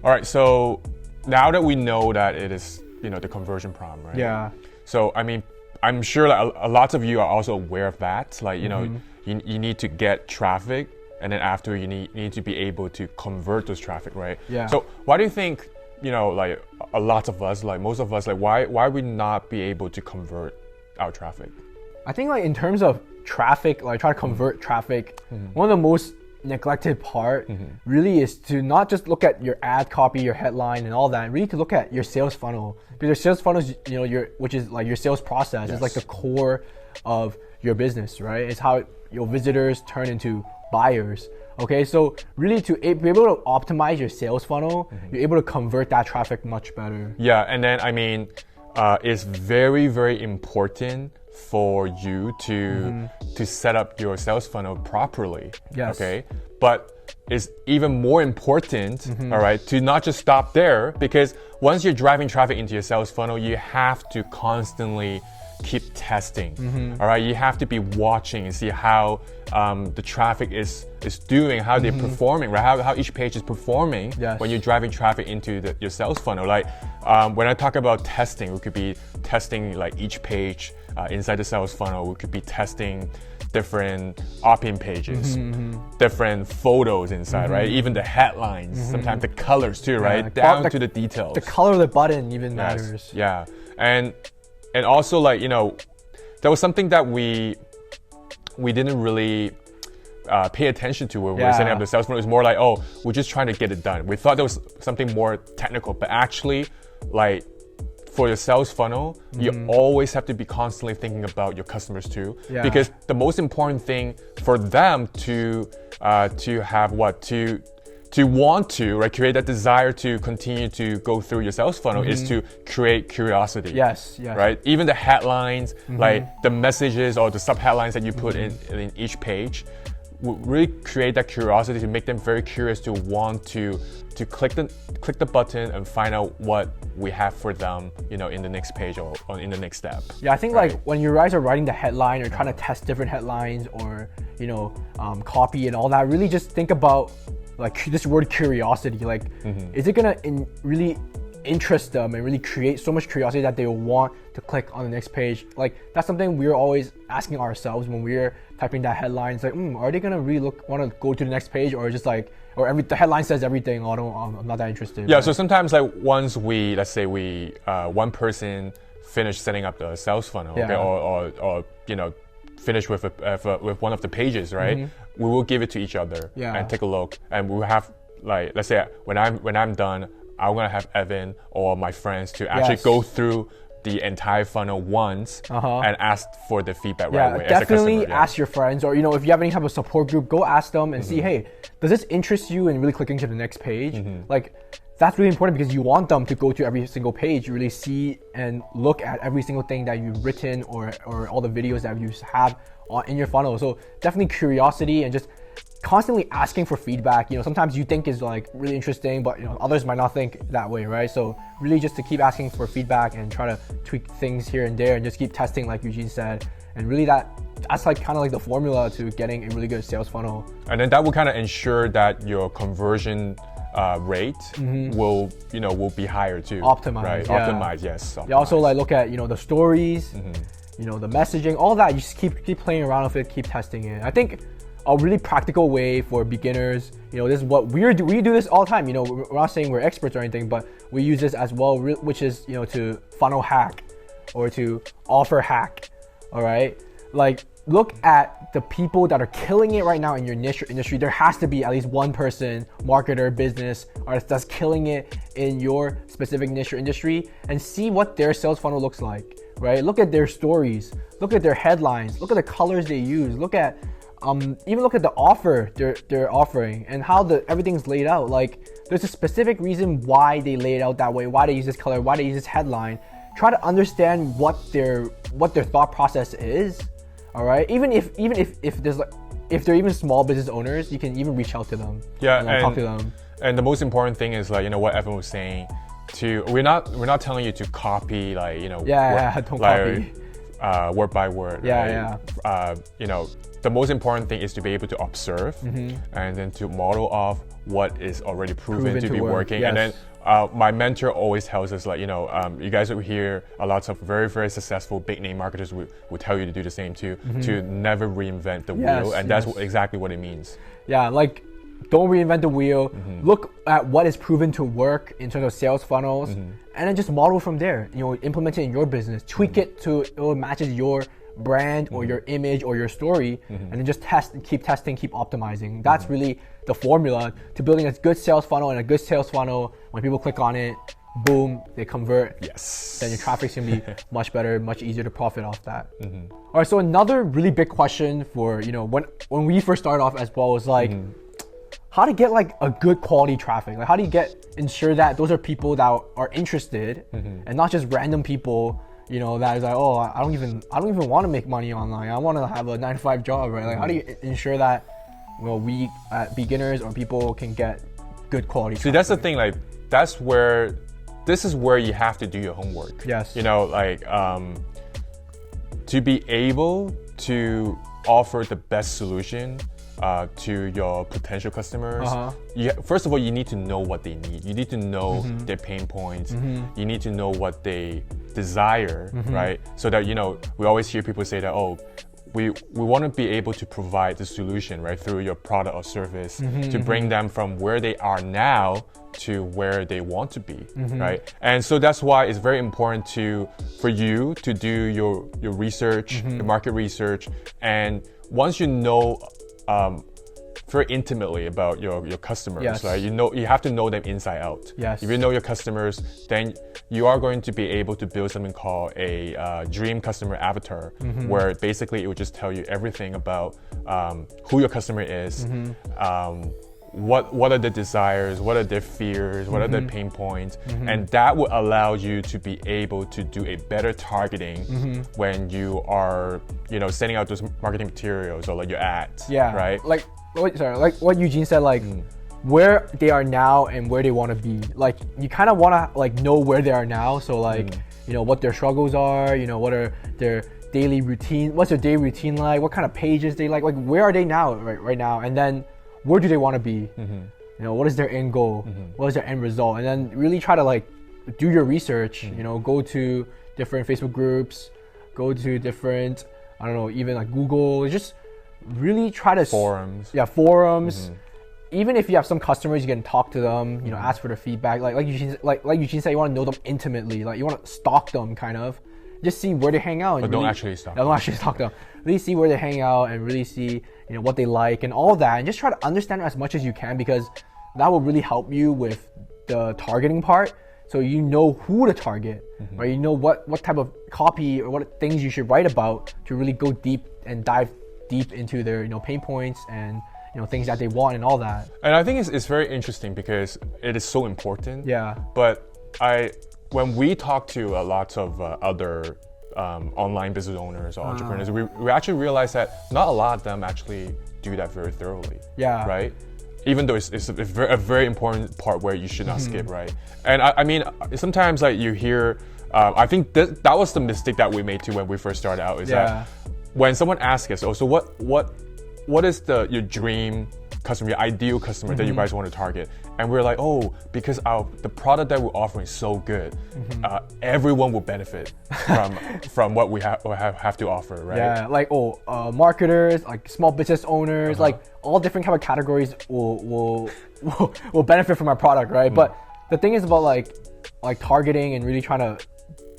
All right, so now that we know that it is, the conversion problem, right? Yeah. So, I mean, I'm sure that a lot of you are also aware of that. Like, you need to get traffic, and then after you need to be able to convert those traffic, right? Yeah. So why do you think, like a lot of us, like most of us, like why we not be able to convert our traffic? I think like in terms of traffic, like try to convert traffic, one of the most neglected part really is to not just look at your ad copy, your headline and all that, really to look at your sales funnel. Because your sales funnel is, which is like your sales process, is like the core of your business, right? It's how your visitors turn into buyers. Okay, so really to be able to optimize your sales funnel, you're able to convert that traffic much better. Yeah, and then I mean, it's very, very important for you to set up your sales funnel properly. Yes. Okay, but it's even more important, all right, to not just stop there, because once you're driving traffic into your sales funnel, you have to constantly keep testing. All right, you have to be watching and see how the traffic is doing, how they're performing, right? How each page is performing when you're driving traffic into your sales funnel. Like when I talk about testing, we could be testing like each page inside the sales funnel. We could be testing different opt-in pages, different photos inside, right? Even the headlines, sometimes the colors too, right? Down to the details. The color of the button even matters. Yeah, and also like, there was something that we didn't really pay attention to when we were setting up the sales funnel. It was more like, oh, we're just trying to get it done. We thought there was something more technical, but actually, like, for your sales funnel, you always have to be constantly thinking about your customers too, because the most important thing for them to have to want to, right, create that desire to continue to go through your sales funnel is to create curiosity. Yes. Right? Even the headlines, like the messages or the sub-headlines that you put in each page, will really create that curiosity to make them very curious to want to click the button and find out what we have for them, in the next page or in the next step. Yeah, I think like when you guys are writing the headline or trying to test different headlines or copy and all that, really just think about like this word curiosity. Like, is it gonna really interest them and really create so much curiosity that they will want to click on the next page? Like, that's something we're always asking ourselves when we're typing that headline. It's like, are they gonna really want to go to the next page, or just like, the headline says everything. I'm not that interested. Yeah. Right? So sometimes, like, once let's say one person finished setting up the sales funnel, okay, or finish with one of the pages, right? We will give it to each other and take a look, and we'll have, like, let's say when I'm done, I'm gonna have Evan or my friends to actually go through the entire funnel once and ask for the feedback right away. Definitely ask your friends, or if you have any type of support group, go ask them and see, hey, does this interest you in really clicking to the next page? Like, that's really important because you want them to go to every single page, really see and look at every single thing that you've written or all the videos that you have in your funnel. So definitely curiosity and just constantly asking for feedback. Sometimes you think is like really interesting, but others might not think that way, right? So really just to keep asking for feedback and try to tweak things here and there and just keep testing, like Eugene said. And really that's like kind of like the formula to getting a really good sales funnel. And then that will kind of ensure that your conversion rate will be higher too. Optimize, right? Yeah. Optimize, yes. Optimize. You also like look at the stories, the messaging, all that. You just keep playing around with it, keep testing it. I think a really practical way for beginners, this is what we do this all the time. We're not saying we're experts or anything, but we use this as well, which is to funnel hack or to offer hack. All right, like, look at the people that are killing it right now in your niche or industry. There has to be at least one person, marketer, business, artist, that's killing it in your specific niche or industry, and see what their sales funnel looks like, right? Look at their stories, look at their headlines, look at the colors they use, look at even look at the offer they're offering and how everything's laid out. Like, there's a specific reason why they lay it out that way, why they use this color, why they use this headline. Try to understand what their thought process is. All right, even if they're even small business owners, you can even reach out to them. Yeah, and talk to them. And the most important thing is, like, what Evan was saying. We're not telling you to copy, like, don't copy. word by word. Yeah, right? You know, the most important thing is to be able to observe and then to model off what is already proven to be working. Yes. And then my mentor always tells us, like, you know, you guys will hear a lot of very, very successful big name marketers will tell you to do the same too, to never reinvent the wheel. And that's exactly what it means. Yeah, like, don't reinvent the wheel. Look at what is proven to work in terms of sales funnels, and then just model from there. You know, implement it in your business, tweak it to it matches your brand or your image or your story, and then just test and keep testing, keep optimizing. That's really the formula to building a good sales funnel. And a good sales funnel, when people click on it, boom, they convert. Yes. Then your traffic's gonna be much better, much easier to profit off that. All right, so another really big question for, you know, when we first started off as well was like, how to get like a good quality traffic? Like, how do you ensure that those are people that are interested and not just random people, you know, that is like, oh, I don't even want to make money online. I want to have a 9-to-5 job, right? Like, how do you ensure that, you know, we beginners or people can get good quality traffic? See, that's the thing. Like, this is where you have to do your homework. Yes. You know, like, to be able to offer the best solution to your potential customers, first of all, you need to know what they need. You need to know their pain points. You need to know what they desire, right? So that, you know, we always hear people say that, oh, we want to be able to provide the solution, right, through your product or service to bring them from where they are now to where they want to be, right? And so that's why it's very important for you to do your research, your market research, and once you know very intimately about your customers, right? You have to know them inside out. Yes. If you know your customers, then you are going to be able to build something called a dream customer avatar, where basically it will just tell you everything about who your customer is, what are their desires, what are their fears, what are their pain points, and that will allow you to be able to do a better targeting when you are, you know, sending out those marketing materials or like your ads. Yeah. Right. Like what Eugene said, like where they are now and where they want to be. Like, you kind of want to like know where they are now. So like, you know, what their struggles are. You know, what are their daily routine? What's their daily routine like? What kind of pages they like? Like, where are they now? Right now, and then where do they want to be? You know, what is their end goal? What is their end result? And then really try to like do your research. You know, go to different Facebook groups, go to different, I don't know, even like Google. Just really try to forums. Forums. Even if you have some customers, you can talk to them. You know, ask for their feedback. Like Eugene said, you want to know them intimately. Like, you want to stalk them, kind of. Just see where they hang out. But don't actually stalk them. Don't actually stalk them. Really see where they hang out and really see, you know, what they like and all that, and just try to understand as much as you can, because that will really help you with the targeting part. So you know who to target, right? You know what type of copy or what things you should write about to really go deep and dive deep into their, you know, pain points and, you know, things that they want and all that. And I think it's very interesting because it is so important. Yeah. But when we talk to a lot of other online business owners or entrepreneurs, we actually realize that not a lot of them actually do that very thoroughly. Yeah. Right? Even though it's a very important part where you should not skip, right? And I mean, sometimes like you hear, I think that was the mistake that we made too when we first started out, is that when someone asks us, oh, so what is your dream customer, your ideal customer that you guys want to target? And we're like, oh, because the product that we're offering is so good, everyone will benefit from what we have to offer, right? Yeah, like marketers, like small business owners, like all different kind of categories will benefit from our product, right? But the thing is about like targeting and really trying to,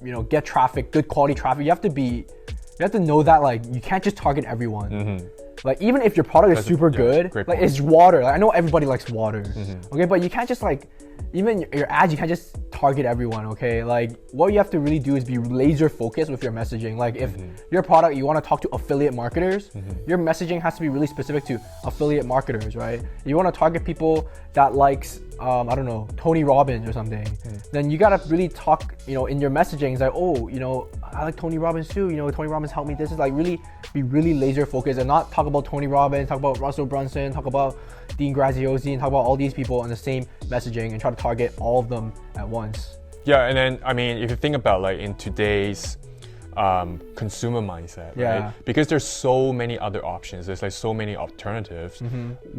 you know, get traffic, good quality traffic. You have to know that like you can't just target everyone. Like, even if your product is super good, like it's water. Like, I know everybody likes water, okay? But you can't just like, even your ads, you can't just target everyone, okay? Like, what you have to really do is be laser focused with your messaging. Like, if your product, you want to talk to affiliate marketers, your messaging has to be really specific to affiliate marketers, right? You want to target people that likes, I don't know, Tony Robbins or something. Then you gotta really talk, you know, in your messaging. It's like, oh, you know, I like Tony Robbins too. You know, Tony Robbins helped me. This is like really be really laser focused and not talk about Tony Robbins, talk about Russell Brunson, talk about Dean Graziosi, and talk about all these people on the same messaging and try to target all of them at once. Yeah, and then I mean, if you think about like in today's consumer mindset, Yeah. right? Because there's so many other options. There's like so many alternatives.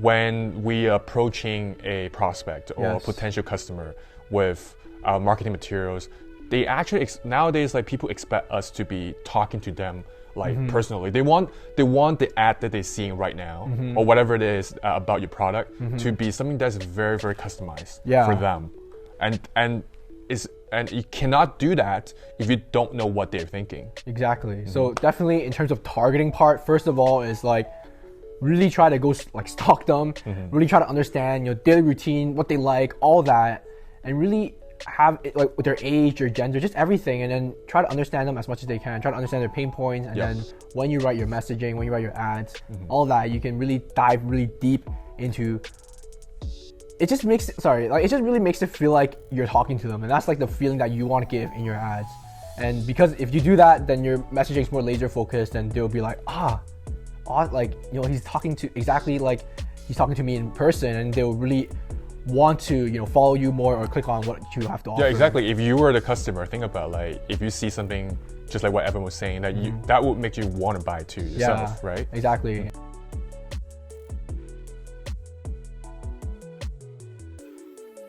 When we are approaching a prospect or a Yes. potential customer with our marketing materials, they actually nowadays like people expect us to be talking to them like personally. They want the ad that they're seeing right now or whatever it is about your product to be something that's very, very customized for them, and you cannot do that if you don't know what they're thinking. Exactly. So definitely in terms of targeting part, first of all is like really try to go like stalk them, really try to understand your daily routine, what they like, all that, and really have it, like with their age, their gender, just everything, and then try to understand them as much as they can. Try to understand their pain points, and then when you write your messaging, when you write your ads, all that, you can really dive really deep into. It just makes it really makes it feel like you're talking to them, and that's like the feeling that you want to give in your ads. And because if you do that, then your messaging is more laser focused, and they'll be like, like, you know, he's talking to me in person, and they'll really want to, you know, follow you more or click on what you have to offer. Yeah, exactly. If you were the customer, think about like if you see something just like what Evan was saying, that that would make you want to buy too yourself, right? Exactly.